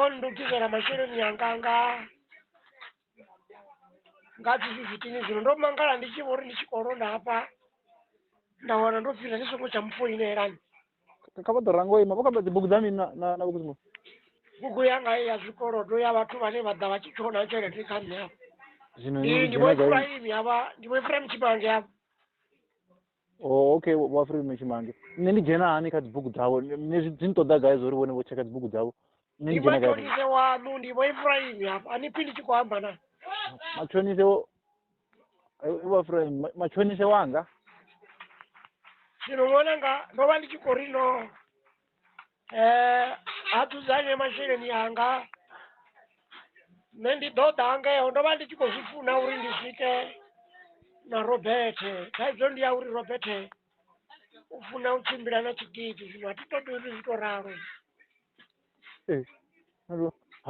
ndokizera masheleni yanganga ngati zvivhitini zvino ndomangala ndichivori ndichikorona apa ndawana ndopfira nesoko chamufoinerani kapadorango ima vakabadzi buku dzami na kuzimo buku yanga yazvikorodo yavantu vane vadza vachichona chereti kani yavo ndimoefuraimi yava ndimoefuraimi chimange yavo okay wafuraimi chimange nendijena hani kati buku dzavo nezvintoda guys uri vone vocheka buku dzavo ndimachonise wanu ndimoefuraimi yavo anipindi chikuhamba na machonise wafuraimi machonise wanga ndinoonanga ndova ndichikorino hatudzanye masheleni yanga nendidhodha anga yawo ndova ndichikozvifuna uri ndisvike naRobert taizvo ndiya uri Robert ufuna uchimbira nachigidhi zvino hatitodi uri zvitoraro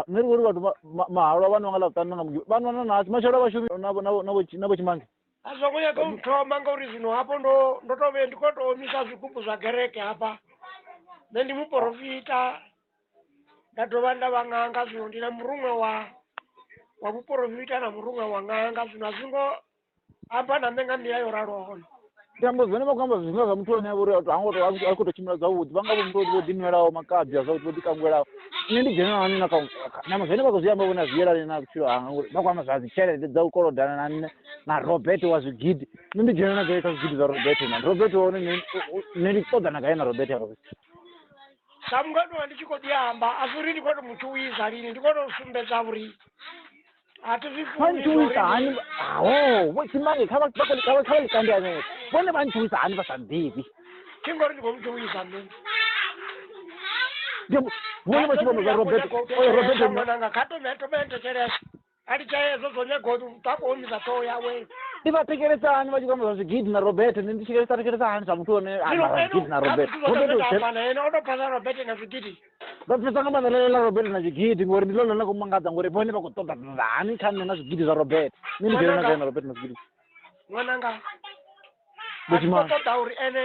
neruri vantu mahalo avanongala kutananga vanwana nhasi mashara vashumi navo chimange azvakunyaka kutoma ngauri zvino hapo ndotove ndikotoomisa zvigubhu zvagereke apa nendimuprofita ndatova ndavang'anga zvino ndina murumwe wamuprofita namurumwe wang'anga zvino hazvingo apa namenga ndiyayorarwaona ndambozvene vakuamba zvinga zvamutoni yavo ari kutochimira dzavo kuti vanga vodinwerawo makabya zvakuti vodikangwerawo ine ndijenani namazvene vakuzviyamba vona zviyerani nakuchiro hanga vakuamba zvazi cherete dzaukorodhana naRobert wazvigidhi nendijenana gaita zvigidhi zvaRobert Robert one nendikodzana gaye naRobert yaro samungandova ndichikodiyamba asi uri ndikoto muchiuyiza rini ndikotosumbedza uri vanchiwisa hani chimange kavalikandiane vone vanchiwisa hani vasambiri chingori ndikomuchiuyisa mini vone vachivona zvaRobertnanga katomeetomeentecheresa adichaezo zonyegotu takuomisa toho yawe ivatekeresa hani vachikamba zvazvigidhi naRobert nendichikeresatekeresa hani zvamutone zvigidhi naRobert unopasa Robert nazvigidhi vapesangamazalela Robert nazvigidhi ngori ndilonana kumangadza ngori vone vakutoda hani kani nazvigidhi zvaRobert nindijenana naRobert nazvigidhi mwananga atotoda uri ene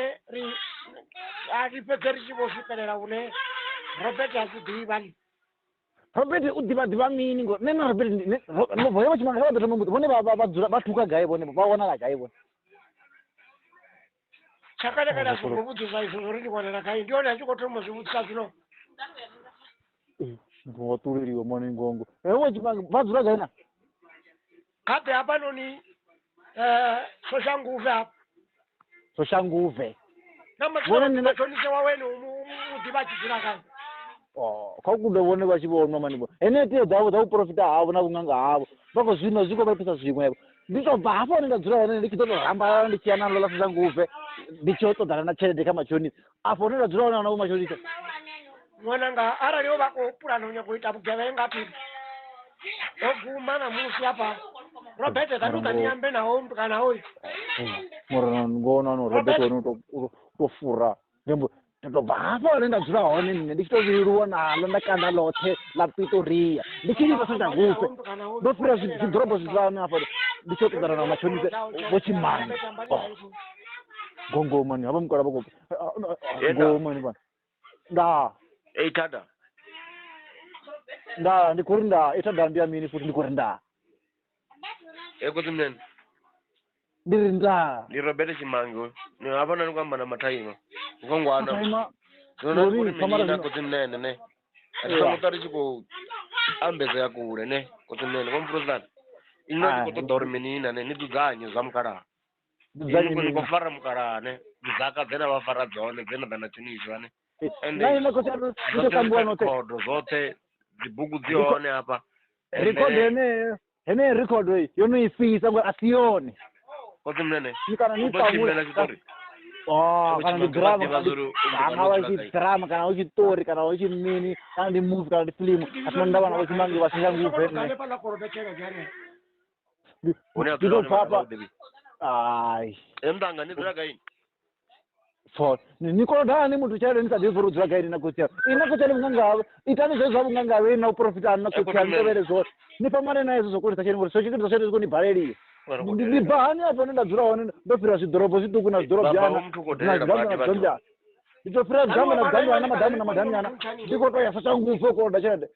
aripedze richivosvikelela une Robert hazvidhivani Robert udhivadhiva mini ngo nena Robert vone vachimanga vatotomuti vone vatuka gaye vone vaonala gaye vone chakanakana zvingovudzisa izvozvo rindikwanana kai ndiona chikotomozvivutisa zvino watuririwa mwana ngongo wachimanga vadzura gaina kape apa noni soshanguve apa soshanguve namachonise wawene udhiva chidzira kai kwakuda vone vachivonwa manibo enetiyo dzavo dzauprofita havo nakung'anga havo vakozvino zviko vaipisa zvimwevo ndichobva hapo ndingadzura one ndichitotohamba ndichiyanalola soshanguve ndichiotodzana nacherede kamachonisa apo ndingadzura one vanavo machonisa mwananga araliwo vakopurana unyakuita vugevenga pipi oguma namusi apa Robert dzanudzaniyambe nawo mtukana uyu morana ngona no Robert unotofura ndembo ndobva hapo ndingadzura one ndichitoviruwa nalo ndakanda lothe lapitoria ndichiripa soshanguve ndofura zvidhorobho zvisanu apa ndichiotodzana namachonisa vochimani gongomani hava mukara vako gongomani bana nda eitada nda ndikuri nda itada ndiyamini futi ndikuri nda ekuti mnene ndiri nda ndi Robert chimange apana nikwamba na mataima ukongwana kuti mnene ne atisamutari chiko ambeze yakure ne kuti mnene komprosana ino chikotodauri menina ne nidzudzanye zamukara ndikofara mukara ne dzaka dzena vafara dzone dzena dana chinizwa ne kodo zote dzibhuku dzione apa record ene record yonoifisa ngo asione kuti mnene kana nipaura chitori kana ndi drama kana uchitori kana uchimini kana ndi movie kana ndi film atinonda vana vachimange vasinganguve nditopapa ai emdanga nidzaka ini so nikolodhani muntu chaire nisadhivurudzira gairi nakutia inakuchani mungangava itani zvezvo zvamungangave nauprofita ani nakutia nitovere zvose nipamane naizvo zokurisa cheni so chikiti zvachaite ziko nibhareriye ndibhani apo ndadzura one ndofira zvidhorobho zviduku nazvidhorobhyana nditofira dzamba nadzambana namadhamu namadhamyana ndikotoya sachangufe koloda chede